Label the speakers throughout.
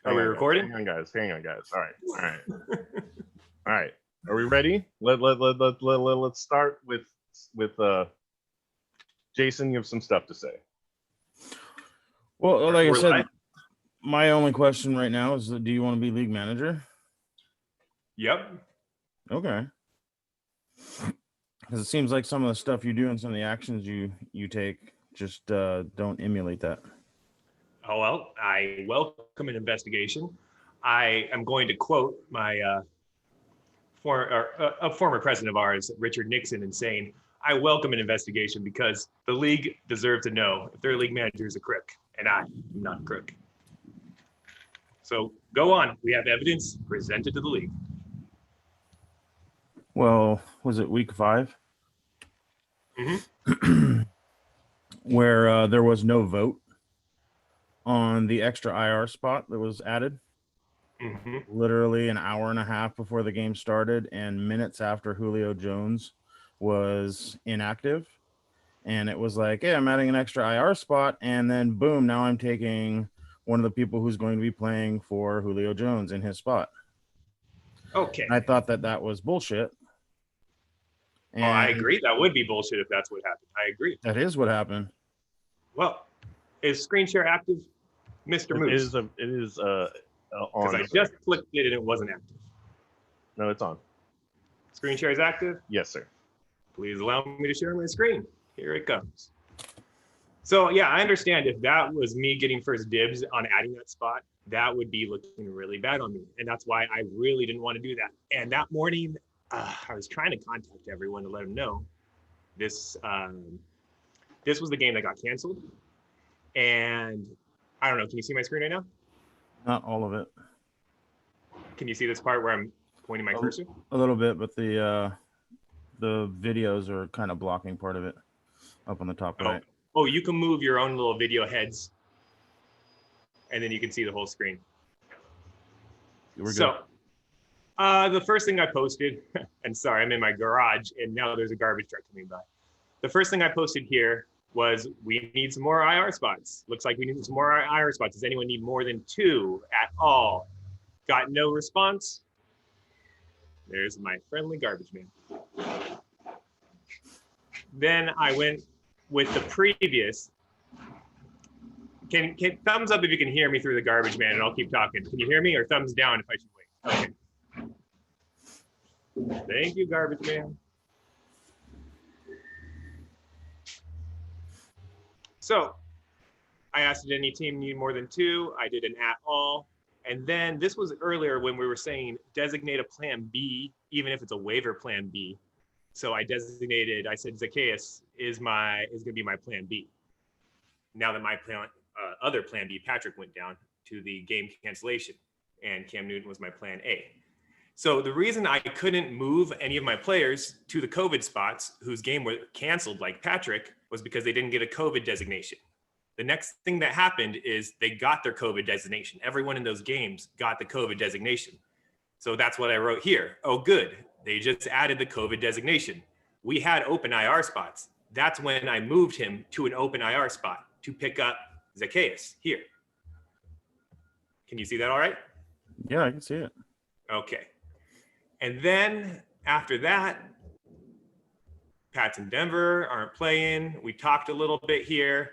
Speaker 1: Are we recording?
Speaker 2: Hang on, guys. All right. Are we ready? Let's start with Jason. You have some stuff to say.
Speaker 3: Well, like I said,
Speaker 1: live?
Speaker 3: my only question right now is, do you want to be league manager?
Speaker 1: Yep.
Speaker 3: Okay. Because it seems like some of the stuff you do and some of the actions you take just don't emulate that.
Speaker 1: Oh, well, I welcome an investigation. I am going to quote my a former president of ours, Richard Nixon, in saying, I welcome an investigation because the league deserves to know if their league manager is a crook, and I am not a crook. So go on. We have evidence presented to the league.
Speaker 3: Well, was it week 5?
Speaker 1: Mm-hmm.
Speaker 3: Where there was no vote on the extra IR spot that was added?
Speaker 1: Mm-hmm.
Speaker 3: Literally an hour and a half before the game started and minutes after Julio Jones was inactive. And it was like, hey, I'm adding an extra IR spot. And then boom, now I'm taking one of the people who's going to be playing for Julio Jones in his spot.
Speaker 1: Okay.
Speaker 3: I thought that was bullshit. And
Speaker 1: well, I agree. That would be bullshit if that's what happened. I agree.
Speaker 3: That is what happened.
Speaker 1: Well, is screen share active, Mr. Moose?
Speaker 2: It is on.
Speaker 1: Because I just clicked it and it wasn't active.
Speaker 2: No, it's on.
Speaker 1: Screen share is active?
Speaker 2: Yes, sir.
Speaker 1: Please allow me to share my screen. Here it comes. So yeah, I understand if that was me getting first dibs on adding that spot, that would be looking really bad on me. And that's why I really didn't want to do that. And that morning, I was trying to contact everyone to let them know this was the game that got canceled. And I don't know, can you see my screen right now?
Speaker 3: Not all of it.
Speaker 1: Can you see this part where I'm pointing my cursor?
Speaker 3: A little bit, but the videos are kind of blocking part of it up on the top right.
Speaker 1: Oh, you can move your own little video heads and then you can see the whole screen. So the first thing I posted, and sorry, I'm in my garage and now there's a garbage truck coming by. The first thing I posted here was we need some more IR spots. Looks like we need some more IR spots. Does anyone need more than 2 at all? Got no response. There's my friendly garbage man. Then I went with the previous. Can thumbs up if you can hear me through the garbage man and I'll keep talking. Can you hear me, or thumbs down if I should wait? Okay. Thank you, garbage man. So I asked, did any team need more than 2? I did an at all. And then this was earlier when we were saying designate a plan B, even if it's a waiver plan B. So I said Zacchaeus is going to be my plan B. Now that my other plan B, Patrick, went down to the game cancellation and Cam Newton was my plan A. So the reason I couldn't move any of my players to the COVID spots whose game were canceled like Patrick was because they didn't get a COVID designation. The next thing that happened is they got their COVID designation. Everyone in those games got the COVID designation. So that's what I wrote here. Oh, good. They just added the COVID designation. We had open IR spots. That's when I moved him to an open IR spot to pick up Zacchaeus here. Can you see that all right?
Speaker 3: Yeah, I can see it.
Speaker 1: Okay. And then after that, Pats in Denver aren't playing. We talked a little bit here.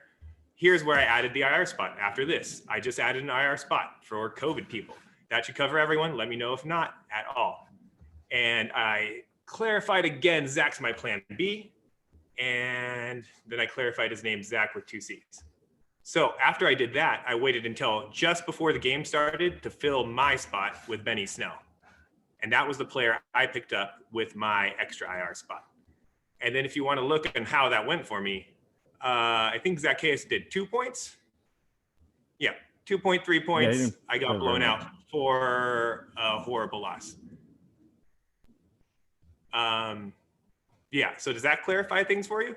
Speaker 1: Here's where I added the IR spot after this. I just added an IR spot for COVID people. That should cover everyone. Let me know if not at all. And I clarified again, Zach's my plan B. And then I clarified his name, Zach, with 2 C's. So after I did that, I waited until just before the game started to fill my spot with Benny Snell. And that was the player I picked up with my extra IR spot. And then if you want to look at how that went for me, I think Zacchaeus did 2 points. Yeah, 2.3 points. Yeah, I got blown out for a horrible loss. Yeah, so does that clarify things for you?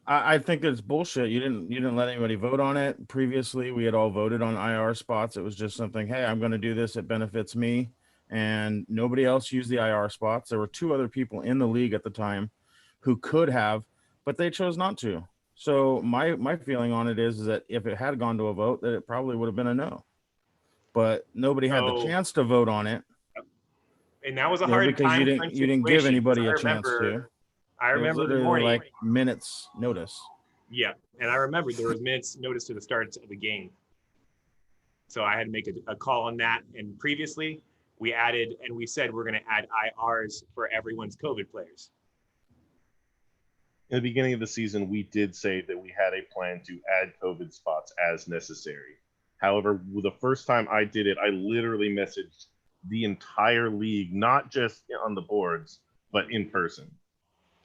Speaker 3: I think it's bullshit. You didn't let anybody vote on it. Previously, we had all voted on IR spots. It was just something, hey, I'm going to do this. It benefits me. And nobody else used the IR spots. There were 2 other people in the league at the time who could have, but they chose not to. So my feeling on it is that if it had gone to a vote, that it probably would have been a no. but nobody had the
Speaker 1: So-
Speaker 3: chance to vote on it.
Speaker 1: And that was a
Speaker 3: You know,
Speaker 1: hard
Speaker 3: because
Speaker 1: time.
Speaker 3: you didn't give anybody a chance to.
Speaker 1: I
Speaker 3: It was
Speaker 1: remember the
Speaker 3: literally
Speaker 1: morning.
Speaker 3: like minutes notice.
Speaker 1: Yeah, and I remember there was minutes notice to the start of the game. So I had to make a call on that. And previously, we added, and we said we're going to add IRs for everyone's COVID players.
Speaker 2: In the beginning of the season, we did say that we had a plan to add COVID spots as necessary. However, the first time I did it, I literally messaged the entire league, not just on the boards, but in person.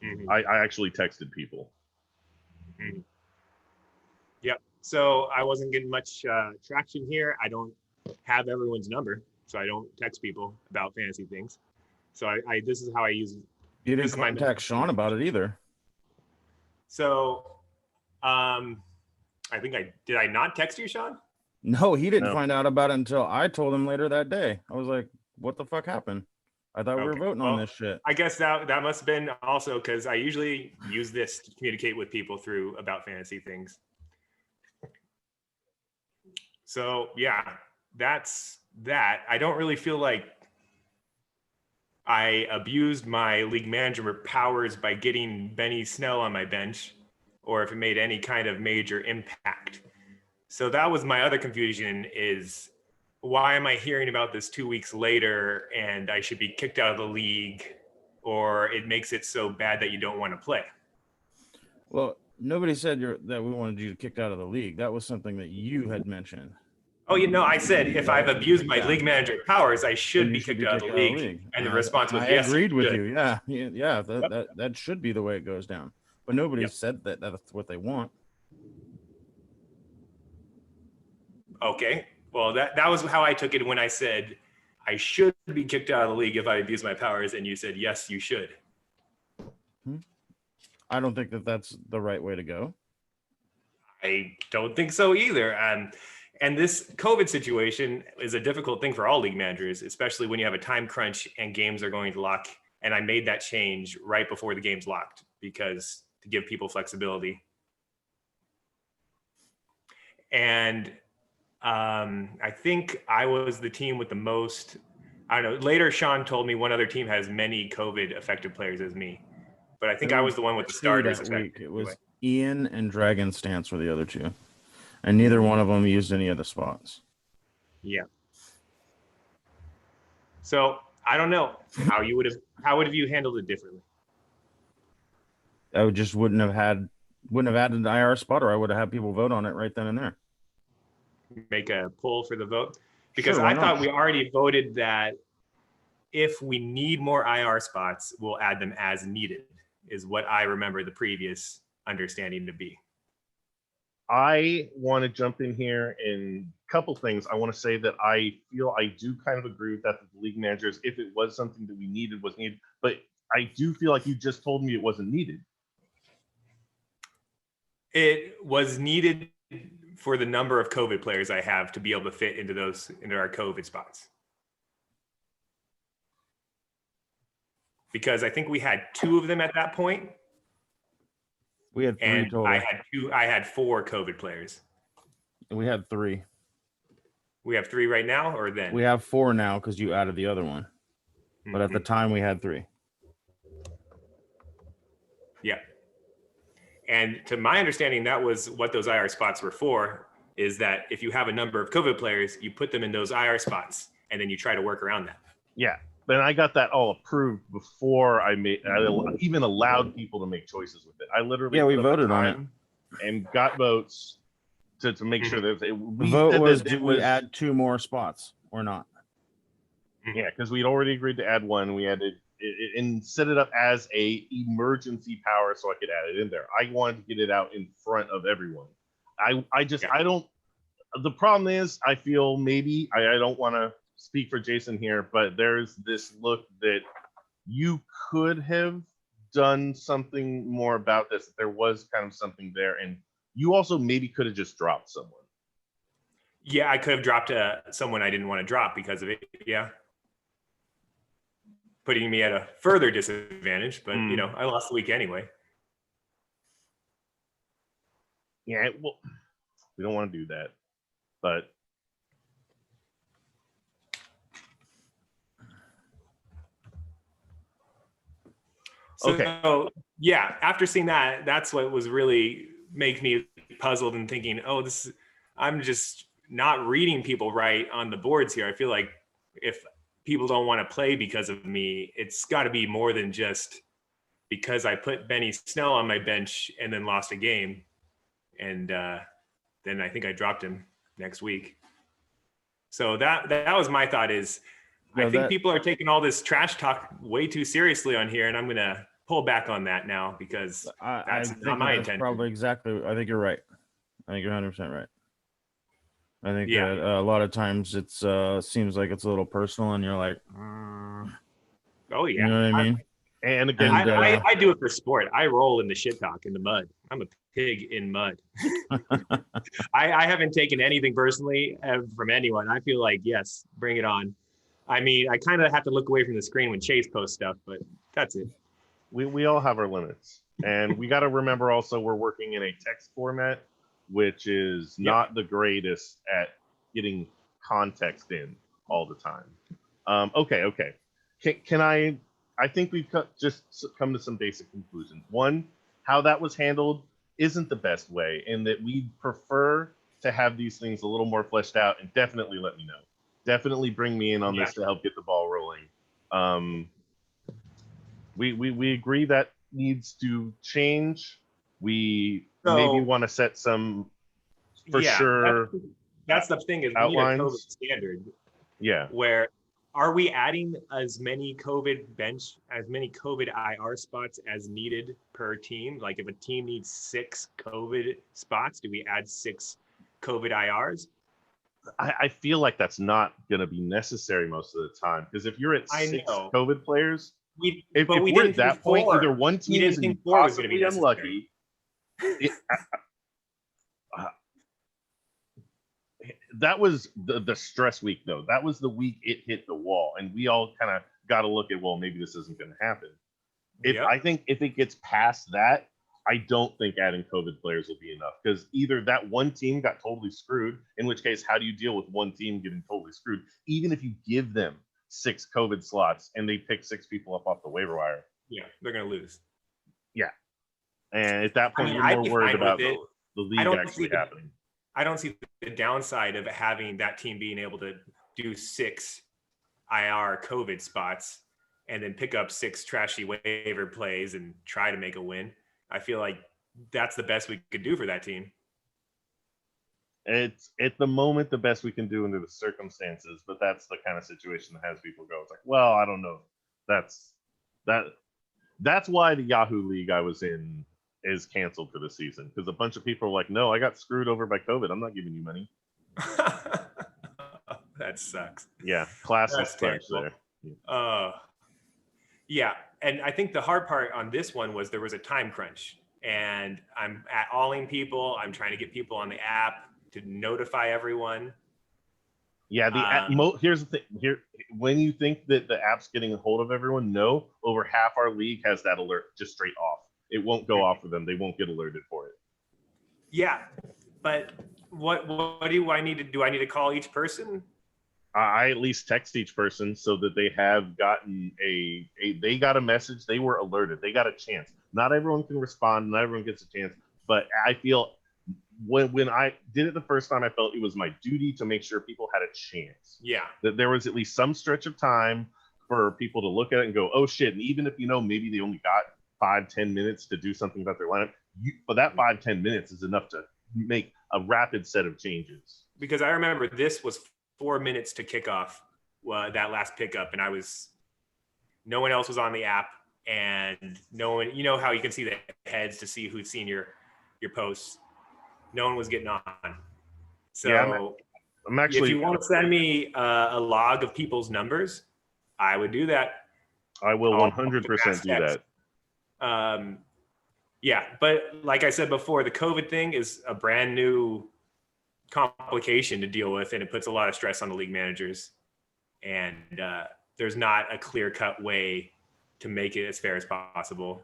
Speaker 1: Mm-hmm.
Speaker 2: I actually texted people.
Speaker 1: Mm-hmm. Yep. So I wasn't getting much traction here. I don't have everyone's number, so I don't text people about fantasy things. So I this is how I use.
Speaker 3: You didn't contact Sean about it either.
Speaker 1: So, I think did I not text you, Sean?
Speaker 3: No, he didn't
Speaker 2: No.
Speaker 3: find out about it until I told him later that day. I was like, "What the fuck happened? I thought we were voting on this shit."
Speaker 1: I guess that must have been also because I usually use this to communicate with people through about fantasy things. So yeah, that's that. I don't really feel like I abused my league manager powers by getting Benny Snell on my bench, or if it made any kind of major impact. So that was my other confusion, is why am I hearing about this 2 weeks later and I should be kicked out of the league, or it makes it so bad that you don't want to play?
Speaker 3: Well, nobody said that we wanted you kicked out of the league. That was something that you had mentioned.
Speaker 1: Oh, I said if I've abused my league manager powers, I should be kicked out of the league. And the response was, yes,
Speaker 3: I agreed with
Speaker 1: should.
Speaker 3: you. Yeah. That should be the way it goes down. But nobody said that that's what they want.
Speaker 1: Okay. Well, that was how I took it when I said I should be kicked out of the league if I abuse my powers, and you said, yes, you should.
Speaker 3: I don't think that that's the right way to go.
Speaker 1: I don't think so either. And this COVID situation is a difficult thing for all league managers, especially when you have a time crunch and games are going to lock. And I made that change right before the game's locked because to give people flexibility. And I think I was the team with the most. I don't know. Later, Sean told me one other team has many COVID affected players as me, but I think I was the one with the starters.
Speaker 3: That week. It was Ian and Dragon Stance were the other two, and neither one of them used any of the spots.
Speaker 1: Yeah. So I don't know how would you handled it differently?
Speaker 3: I wouldn't have added an IR spot, or I would have had people vote on it right then and there.
Speaker 1: Make a poll for the vote, because
Speaker 3: Sure,
Speaker 1: I thought we already voted that if we need more IR spots, we'll add them as needed, is what I remember the previous understanding to be.
Speaker 2: I want to jump in here in a couple things. I want to say that I feel I do kind of agree with that, the league managers, if it was something that we needed, was needed. But I do feel like you just told me it wasn't needed.
Speaker 1: It was needed for the number of COVID players I have to be able to fit into our COVID spots. Because I think we had 2 of them at that point.
Speaker 3: We had 3
Speaker 1: and
Speaker 3: total.
Speaker 1: I had 4 COVID players.
Speaker 3: We had 3.
Speaker 1: We have 3 right now, or then?
Speaker 3: We have 4 now because you added the other one. But at the time we had 3.
Speaker 1: Yeah. And to my understanding, that was what those IR spots were for, is that if you have a number of COVID players, you put them in those IR spots, and then you try to work around that.
Speaker 2: Yeah. Then I got that all approved before I even allowed people to make choices with it. I literally
Speaker 3: we voted on it
Speaker 2: and got votes to make sure that
Speaker 3: the vote was, did we add 2 more spots or not?
Speaker 2: Yeah, because we'd already agreed to add 1. We added it and set it up as a emergency power so I could add it in there. I wanted to get it out in front of everyone. I don't. The problem is, I feel maybe I don't want to speak for Jason here, but there's this look that you could have done something more about this. There was kind of something there, and you also maybe could have just dropped someone.
Speaker 1: Yeah, I could have dropped someone I didn't want to drop because of it. Yeah. Putting me at a further disadvantage, but I lost the week anyway.
Speaker 2: Yeah, well, we don't want to do that, but
Speaker 1: So
Speaker 2: Okay.
Speaker 1: yeah, after seeing that, that's what was really make me puzzled and thinking, oh, I'm just not reading people right on the boards here. I feel like if people don't want to play because of me, it's got to be more than just because I put Benny Snell on my bench and then lost a game. And then I think I dropped him next week. So that was my thought is, I think people are taking all this trash talk way too seriously on here, and I'm going to pull back on that now because that's not my intention.
Speaker 3: Probably exactly. I think you're right. I think you're 100% right. I think
Speaker 1: Yeah.
Speaker 3: that a lot of times it's seems like it's a little personal, and you're like,
Speaker 1: oh yeah,
Speaker 3: you know what I mean?
Speaker 2: And again,
Speaker 1: I do it for sport. I roll in the shit talk in the mud. I'm a pig in mud. I haven't taken anything personally from anyone. I feel like, yes, bring it on. I mean, I kind of have to look away from the screen when Chase posts stuff, but that's it.
Speaker 2: we all have our limits, and we got to remember also we're working in a text format, which is not the greatest at getting context in all the time. Okay. Can I think we've just come to some basic conclusions. One, how that was handled isn't the best way, and that we prefer to have these things a little more fleshed out. And definitely let me know. Definitely bring me in on this to help get the ball rolling. We agree that needs to change. We maybe want to set some sure.
Speaker 1: That's the thing is we need a COVID standard.
Speaker 2: Yeah.
Speaker 1: Where are we adding as many COVID IR spots as needed per team? Like if a team needs 6 COVID spots, do we add 6 COVID IRs?
Speaker 2: I feel like that's not going to be necessary most of the time, because if you're at 6 COVID players, if we're at that point, either one team is possibly unlucky. That was the stress week, though. That was the week it hit the wall, and we all kind of got to look at, well, maybe this isn't going to happen. I think if it gets past that, I don't think adding COVID players will be enough, because either that one team got totally screwed, in which case, how do you deal with one team getting totally screwed? Even if you give them 6 COVID slots and they pick 6 people up off the waiver wire.
Speaker 1: Yeah, they're going to lose.
Speaker 2: Yeah. And at that point, you're more worried about the league actually happening.
Speaker 1: I don't see the downside of having that team being able to do 6 IR COVID spots and then pick up 6 trashy waiver plays and try to make a win. I feel like that's the best we could do for that team.
Speaker 2: It's at the moment the best we can do under the circumstances, but that's the kind of situation that has people go, it's like, well, I don't know. That's why the Yahoo League I was in is canceled for the season, because a bunch of people are like, no, I got screwed over by COVID. I'm not giving you money.
Speaker 1: That sucks.
Speaker 2: Yeah, classic punch there.
Speaker 1: Yeah, and I think the hard part on this one was there was a time crunch, and I'm alling people. I'm trying to get people on the app to notify everyone.
Speaker 2: Yeah, here's the thing. When you think that the app's getting a hold of everyone, no, over half our league has that alert just straight off. It won't go off for them. They won't get alerted for it. Yeah,
Speaker 1: but what do I need to do? I need to call each person?
Speaker 2: I at least text each person so that they have gotten they got a message. They were alerted. They got a chance. Not everyone can respond. Not everyone gets a chance. But I feel when I did it the first time, I felt it was my duty to make sure people had a chance.
Speaker 1: Yeah.
Speaker 2: That there was at least some stretch of time for people to look at it and go, oh shit. And even if, maybe they only got 5-10 minutes to do something about their lineup, but that 5-10 minutes is enough to make a rapid set of changes.
Speaker 1: Because I remember this was 4 minutes to kick off that last pickup, and no one else was on the app, and no one, how you can see the heads to see who's seen your posts. No one was getting on. So
Speaker 2: yeah, I'm actually,
Speaker 1: if you want to send me a log of people's numbers, I would do that.
Speaker 2: I will 100% do that.
Speaker 1: Yeah, but like I said before, the COVID thing is a brand new complication to deal with, and it puts a lot of stress on the league managers, and there's not a clear-cut way to make it as fair as possible.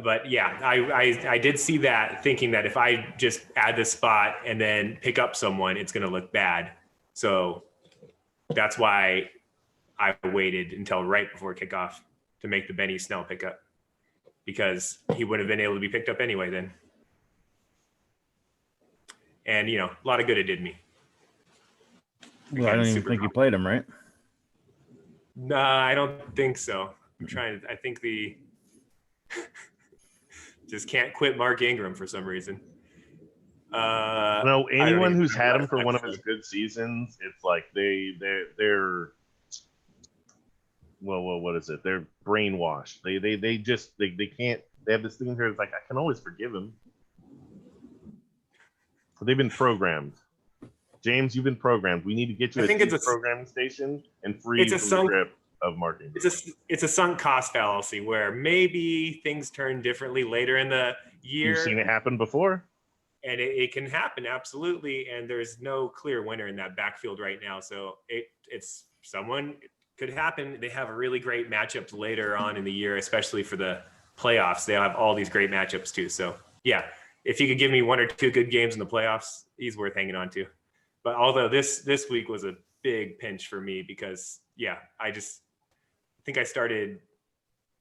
Speaker 1: But yeah, I did see that, thinking that if I just add this spot and then pick up someone, it's going to look bad. So that's why I waited until right before kickoff to make the Benny Snell pickup. because he would have been able to be picked up anyway then. And, a lot of good it did me.
Speaker 3: Well, I don't even think you played him, right?
Speaker 1: Nah, I don't think so. I think just can't quit Mark Ingram for some reason.
Speaker 2: No, anyone who's had him for one of his good seasons, it's like they're well, what is it? They're brainwashed. They can't. They have this thing here. It's like, I can always forgive him. They've been programmed. James, you've been programmed. We need to get you a programming station and free from the grip of marketing.
Speaker 1: It's a sunk cost fallacy where maybe things turn differently later in the year.
Speaker 2: You've seen it happen before.
Speaker 1: And it can happen, absolutely. And there's no clear winner in that backfield right now. So it could happen. They have a really great matchups later on in the year, especially for the playoffs. They have all these great matchups too. So yeah, if you could give me one or two good games in the playoffs, he's worth hanging on to. But although this week was a big pinch for me because I think I started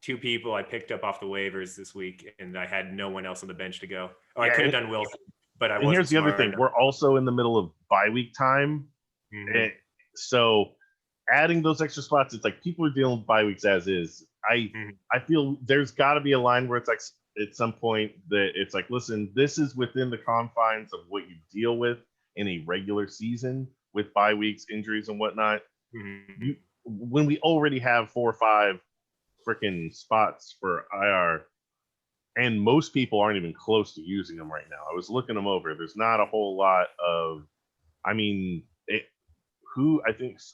Speaker 1: 2 people I picked up off the waivers this week, and I had no one else on the bench to go. I could have done Wilson, but I wasn't.
Speaker 2: Here's the other thing:
Speaker 1: enough.
Speaker 2: We're also in the middle of bye week time, so adding those extra spots, it's like people are dealing with bye weeks as is. I feel there's got to be a line where it's like at some point that it's like, listen, this is within the confines of what you deal with in a regular season with bye weeks, injuries, and whatnot. When we already have 4 or 5 freaking spots for IR, and most people aren't even close to using them right now. I was looking them over. There's not a whole lot of, I think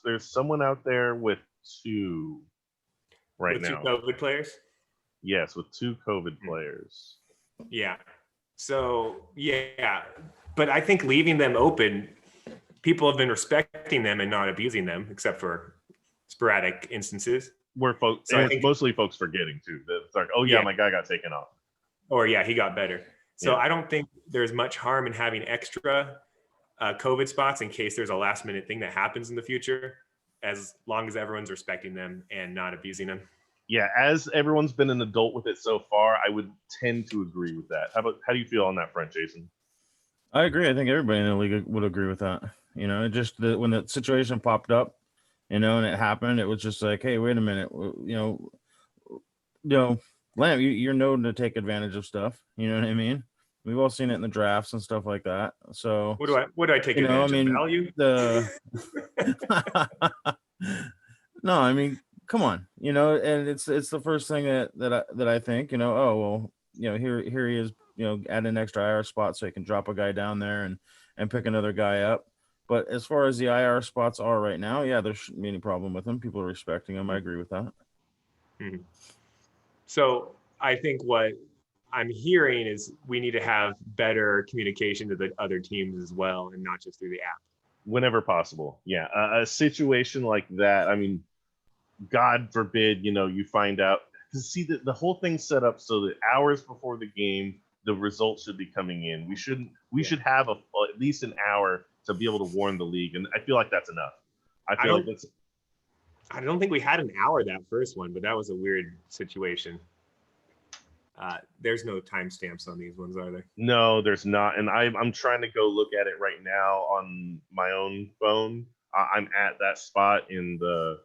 Speaker 2: there's someone out there with 2 right now.
Speaker 1: 2 COVID players?
Speaker 2: Yes, with 2 COVID players.
Speaker 1: Yeah. So, but I think leaving them open, people have been respecting them and not abusing them, except for sporadic instances.
Speaker 2: Where folks, so it's mostly folks forgetting too. It's like, my guy got taken off.
Speaker 1: Or he got better. So I don't think there's much harm in having extra COVID spots in case there's a last minute thing that happens in the future, as long as everyone's respecting them and not abusing them.
Speaker 2: Yeah, as everyone's been an adult with it so far, I would tend to agree with that. How do you feel on that front, Jason?
Speaker 3: I agree. I think everybody in the league would agree with that. When the situation popped up, and it happened, it was just like, hey, wait a minute, Lamp, you're known to take advantage of stuff. You know what I mean? We've all seen it in the drafts and stuff like that. So
Speaker 1: what do I take advantage of? Value?
Speaker 3: No, come on, and it's the first thing that I think, here he is, add an extra IR spot so he can drop a guy down there and pick another guy up. But as far as the IR spots are right now, there shouldn't be any problem with them. People are respecting them. I agree with that.
Speaker 1: So I think what I'm hearing is we need to have better communication to the other teams as well, and not just through the app.
Speaker 2: Whenever possible. Yeah. A situation like that, God forbid, you find out. To see that the whole thing's set up so that hours before the game, the results should be coming in. We should have at least an hour to be able to warn the league, and I feel like that's enough. I
Speaker 1: don't think we had an hour that first one, but that was a weird situation. There's no timestamps on these ones, are there?
Speaker 2: No, there's not, and I'm trying to go look at it right now on my own phone. I'm at that spot in the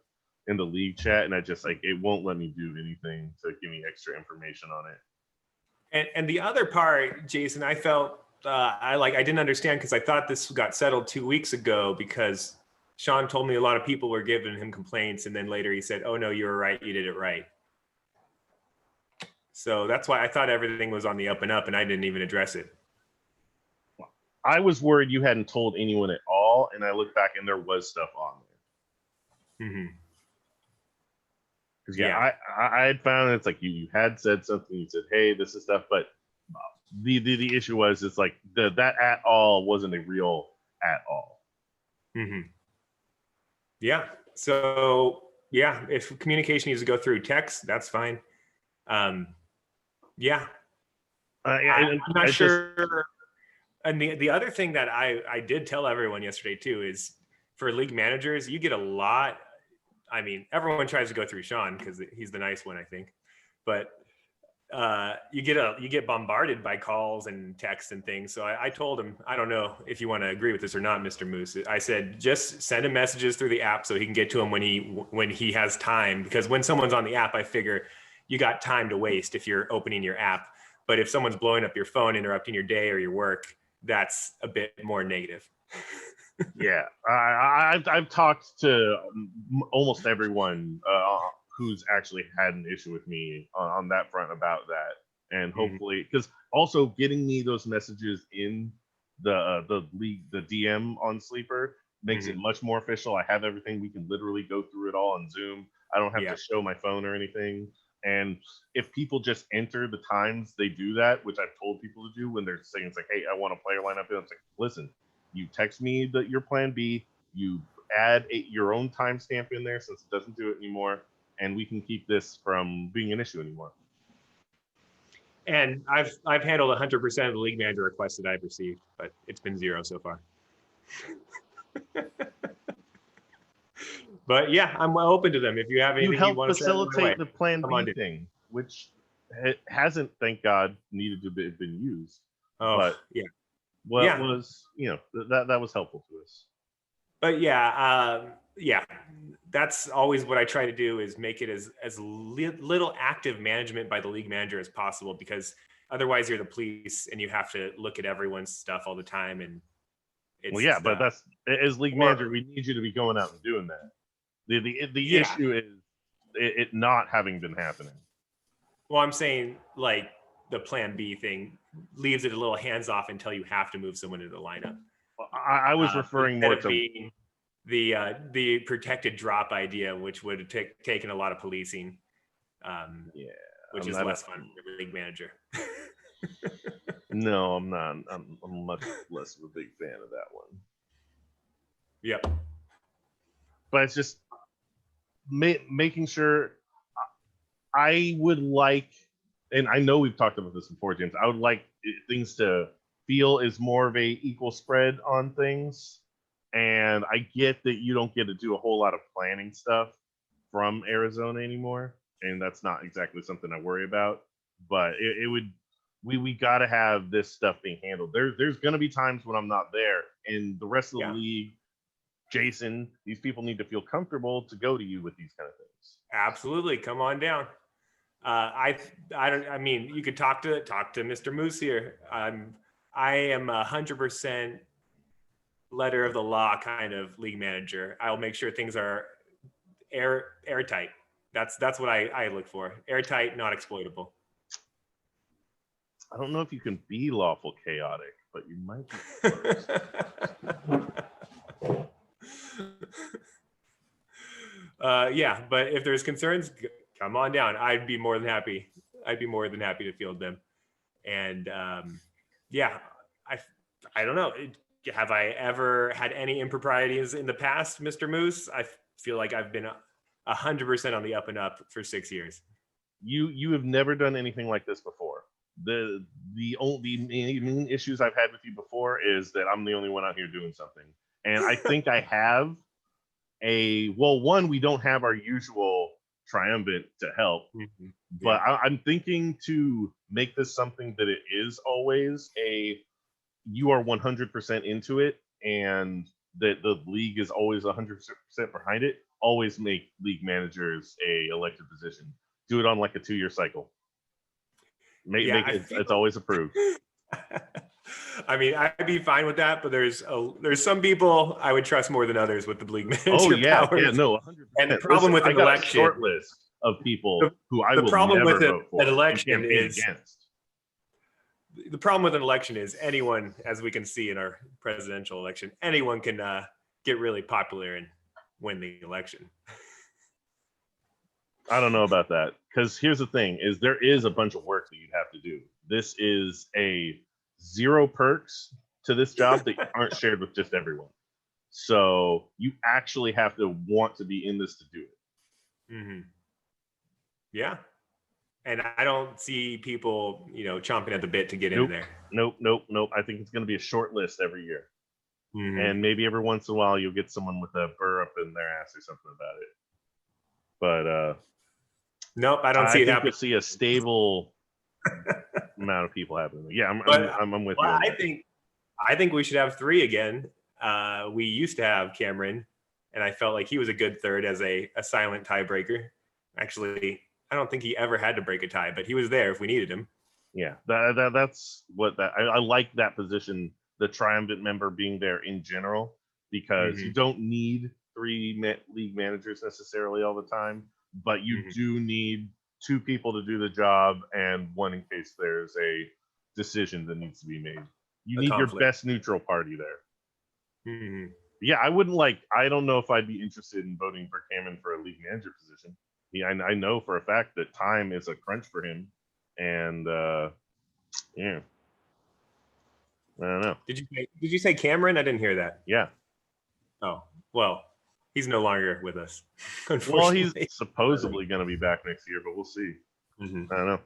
Speaker 2: league chat, and I just it won't let me do anything to give me extra information on it.
Speaker 1: And the other part, Jason, I felt I didn't understand because I thought this got settled 2 weeks ago because Sean told me a lot of people were giving him complaints, and then later he said, "Oh no, you were right. You did it right." So that's why I thought everything was on the up and up, and I didn't even address it.
Speaker 2: I was worried you hadn't told anyone at all, and I looked back and there was stuff on there. Because I had found it's like you had said something. You said, "Hey, this is stuff," but the issue was it's like that at all wasn't a real at all.
Speaker 1: Yeah. So if communication needs to go through text, that's fine. I'm not sure. And the other thing that I did tell everyone yesterday too is for league managers, you get a lot. Everyone tries to go through Sean because he's the nice one, I think. But you get bombarded by calls and texts and things. So I told him, I don't know if you want to agree with this or not, Mr. Moose. I said, just send him messages through the app so he can get to them when he has time. Because when someone's on the app, I figure you got time to waste if you're opening your app. But if someone's blowing up your phone, interrupting your day or your work, that's a bit more negative.
Speaker 2: Yeah, I've talked to almost everyone who's actually had an issue with me on that front about that, and hopefully, because also getting me those messages in the league, the DM on Sleeper makes it much more official. I have everything. We can literally go through it all on Zoom. I don't have to show my phone or anything. And if people just enter the times they do that, which I've told people to do when they're saying it's like, hey, I want a player lineup, it's like, listen, you text me your plan B, you add your own timestamp in there since it doesn't do it anymore, and we can keep this from being an issue anymore.
Speaker 1: And I've handled 100% of the league manager requests that I've received, but it's been 0 so far. But yeah, I'm open to them. If you have anything you want to
Speaker 2: facilitate the plan B thing, which hasn't, thank God, needed to be been used.
Speaker 1: Oh,
Speaker 2: but
Speaker 1: yeah.
Speaker 2: Was, that was helpful to us.
Speaker 1: But that's always what I try to do, is make it as little active management by the league manager as possible, because otherwise you're the police and you have to look at everyone's stuff all the time. And it's,
Speaker 2: but that's, as league manager, we need you to be going out and doing that. The issue is it not having been happening.
Speaker 1: Well, I'm saying, like, the plan B thing leaves it a little hands off until you have to move someone into the lineup.
Speaker 2: I was referring more to
Speaker 1: the protected drop idea, which would have taken a lot of policing. Which is less fun for the league manager.
Speaker 2: No, I'm not. I'm much less of a big fan of that one.
Speaker 1: Yep.
Speaker 2: But it's just making sure. I would like, and I know we've talked about this before, James, I would like things to feel is more of a equal spread on things. And I get that you don't get to do a whole lot of planning stuff from Arizona anymore, and that's not exactly something I worry about. But we got to have this stuff being handled. There's going to be times when I'm not there, and the rest of the league, Jason, these people need to feel comfortable to go to you with these kind of things.
Speaker 1: Absolutely, come on down. I mean, you could talk to Mr. Moose here. I am 100% letter of the law kind of league manager. I'll make sure things are airtight. That's what I look for. Airtight, not exploitable.
Speaker 2: I don't know if you can be lawful chaotic, but you might be close.
Speaker 1: Yeah, but if there's concerns, come on down. I'd be more than happy to field them. And yeah, I don't know. Have I ever had any improprieties in the past, Mr. Moose? I feel like I've been 100% on the up and up for 6 years.
Speaker 2: You have never done anything like this before. The main issues I've had with you before is that I'm the only one out here doing something. And I think I have one, we don't have our usual triumvirate to help. Mm-hmm. But I'm thinking to make this something that it is always you are 100% into it, and that the league is always 100% behind it. Always make league managers a elected position. Do it on like a 2-year cycle. It's always approved.
Speaker 1: I mean, I'd be fine with that, but there's some people I would trust more than others with the league manager powers.
Speaker 2: Yeah, no, 100%.
Speaker 1: And the problem with an election,
Speaker 2: a short list of people who I will never vote for.
Speaker 1: The election is against. The problem with an election is anyone, as we can see in our presidential election, anyone can get really popular and win the election.
Speaker 2: I don't know about that, because here's the thing: is there is a bunch of work that you'd have to do. This is a 0 perks to this job that aren't shared with just everyone. So you actually have to want to be in this to do it.
Speaker 1: Mm-hmm. Yeah. And I don't see people, chomping at the bit to get in there.
Speaker 2: Nope. I think it's going to be a short list every year. Mm-hmm. And maybe every once in a while you'll get someone with a burr up in their ass or something about it. But
Speaker 1: nope, I don't see it happen.
Speaker 2: You'll see a stable amount of people happening. Yeah, I'm with you.
Speaker 1: Well,
Speaker 2: On that.
Speaker 1: I think we should have 3 again. We used to have Cameron, and I felt like he was a good third as a silent tiebreaker. Actually, I don't think he ever had to break a tie, but he was there if we needed him.
Speaker 2: Yeah, that's what I like that position, the triumvirate member being there in general, because you don't need 3 league managers necessarily all the time, but you do need 2 people to do the job and one in case there's a decision that needs to be made. You need your best neutral party there. Yeah, I don't know if I'd be interested in voting for Cameron for a league manager position. Yeah, I know for a fact that time is a crunch for him. And yeah, I don't know.
Speaker 1: Did you say Cameron? I didn't hear that.
Speaker 2: Yeah.
Speaker 1: Oh, well, he's no longer with us.
Speaker 2: Well, he's supposedly going to be back next year, but we'll see. I don't know.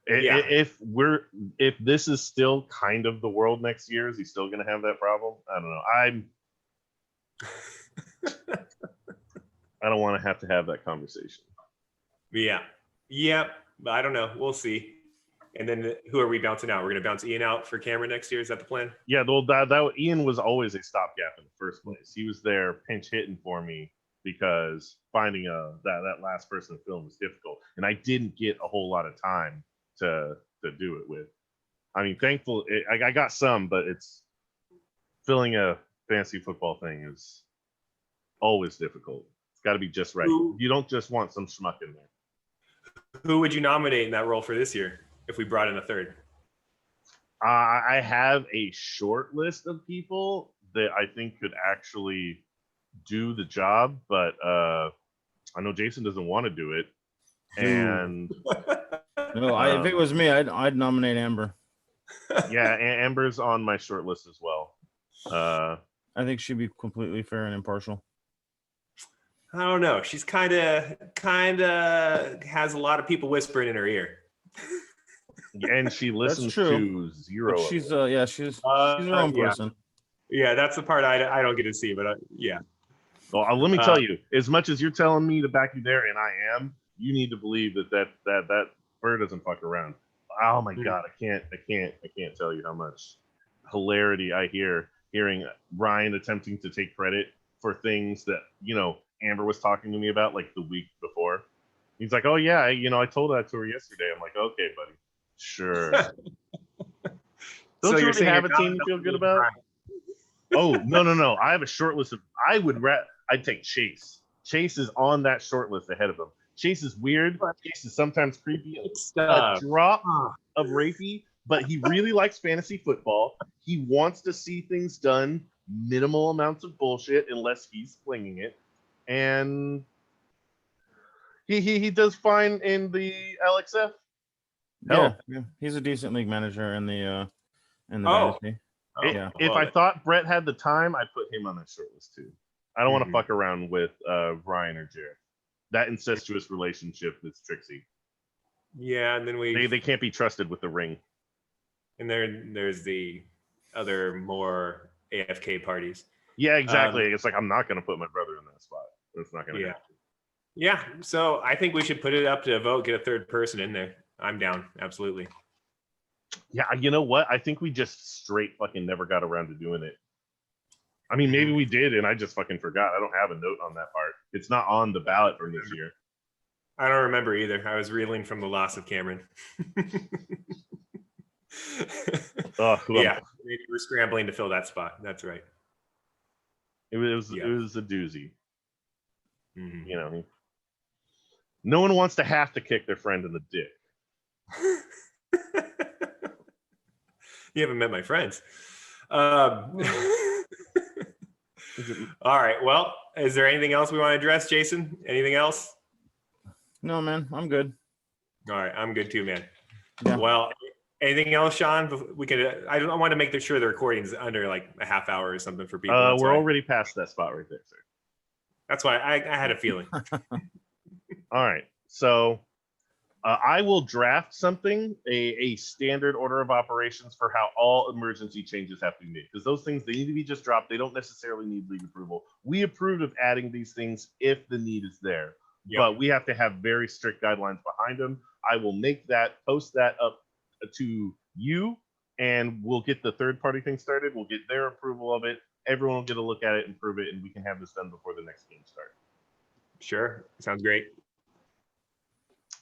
Speaker 1: Yeah.
Speaker 2: If this is still kind of the world next year, is he still going to have that problem? I don't know. I don't want to have that conversation.
Speaker 1: Yeah. Yep. But I don't know. We'll see. And then who are we bouncing out? We're going to bounce Ian out for Cameron next year. Is that the plan?
Speaker 2: Yeah. Well, that Ian was always a stopgap in the first place. He was there pinch hitting for me because finding that last person to film was difficult, and I didn't get a whole lot of time to do it with. I mean, thankful I got some, but it's filling a fantasy football thing is always difficult. It's got to be just right. You don't just want some schmuck in there.
Speaker 1: Who would you nominate in that role for this year if we brought in a third?
Speaker 2: I have a short list of people that I think could actually do the job, but I know Jason doesn't want to do it. And
Speaker 3: no, if it was me, I'd nominate Amber.
Speaker 2: Yeah, Amber's on my short list as well.
Speaker 3: I think she'd be completely fair and impartial.
Speaker 1: I don't know. She's kind of has a lot of people whispering in her ear.
Speaker 2: And she listens to zero.
Speaker 3: But she's she's her own person.
Speaker 1: Yeah, that's the part I don't get to see, but yeah.
Speaker 2: Well, let me tell you, as much as you're telling me to back you there, and I am, you need to believe that bird doesn't fuck around. Oh my God, I can't tell you how much hilarity I hearing Ryan attempting to take credit for things that, Amber was talking to me about like the week before. He's like, oh yeah, I told that to her yesterday. I'm like, okay, buddy, sure. Don't you really have a team you feel good about? Oh, no. I have a short list of, I'd take Chase. Chase is on that short list ahead of him. Chase is weird. Chase is sometimes creepy. A drop of rapey, but he really likes fantasy football. He wants to see things done, minimal amounts of bullshit unless he's flinging it. And he does fine in the LXF.
Speaker 3: Yeah, he's a decent league manager in the Dynasty.
Speaker 2: If I thought Brett had the time, I'd put him on that short list too. I don't want to fuck around with Ryan or Jared. That incestuous relationship that's Trixie.
Speaker 1: Yeah, and then
Speaker 2: they can't be trusted with the ring.
Speaker 1: And there's the other more AFK parties.
Speaker 2: Yeah, exactly. It's like I'm not going to put my brother in that spot. It's not going to happen.
Speaker 1: Yeah, so I think we should put it up to a vote, get a third person in there. I'm down, absolutely.
Speaker 2: Yeah, you know what? I think we just straight fucking never got around to doing it. I mean, maybe we did, and I just fucking forgot. I don't have a note on that part. It's not on the ballot for this year.
Speaker 1: I don't remember either. I was reeling from the loss of Cameron. Yeah, maybe we're scrambling to fill that spot. That's right.
Speaker 2: It was a doozy. No one wants to have to kick their friend in the dick.
Speaker 1: You haven't met my friends. All right. Well, is there anything else we want to address, Jason? Anything else?
Speaker 3: No, man. I'm good.
Speaker 1: All right. I'm good too, man.
Speaker 3: Yeah.
Speaker 1: Well, anything else, Sean? We could. I don't want to make sure the recording's under like a half hour or something for people.
Speaker 2: We're already past that spot right there, sir.
Speaker 1: That's why I had a feeling.
Speaker 2: All right. So I will draft something, a standard order of operations for how all emergency changes have to be made. Because those things, they need to be just dropped. They don't necessarily need league approval. We approved of adding these things if the need is there. Yep. But we have to have very strict guidelines behind them. I will post that up to you, and we'll get the third-party thing started. We'll get their approval of it. Everyone will get a look at it and prove it, and we can have this done before the next game starts.
Speaker 1: Sure. Sounds great.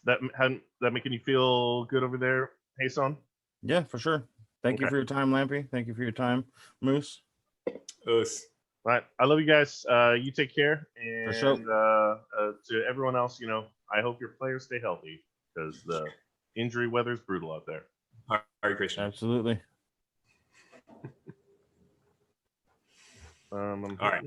Speaker 2: That making you feel good over there, Hason?
Speaker 3: Yeah, for sure. Thank you for your time, Lampy. Thank you for your time, Moose.
Speaker 1: Us.
Speaker 2: All right. I love you guys. You take care. And
Speaker 3: For sure.
Speaker 2: To everyone else, I hope your players stay healthy because the injury weather is brutal out there.
Speaker 1: All right, Christian.
Speaker 3: Absolutely.
Speaker 1: All right.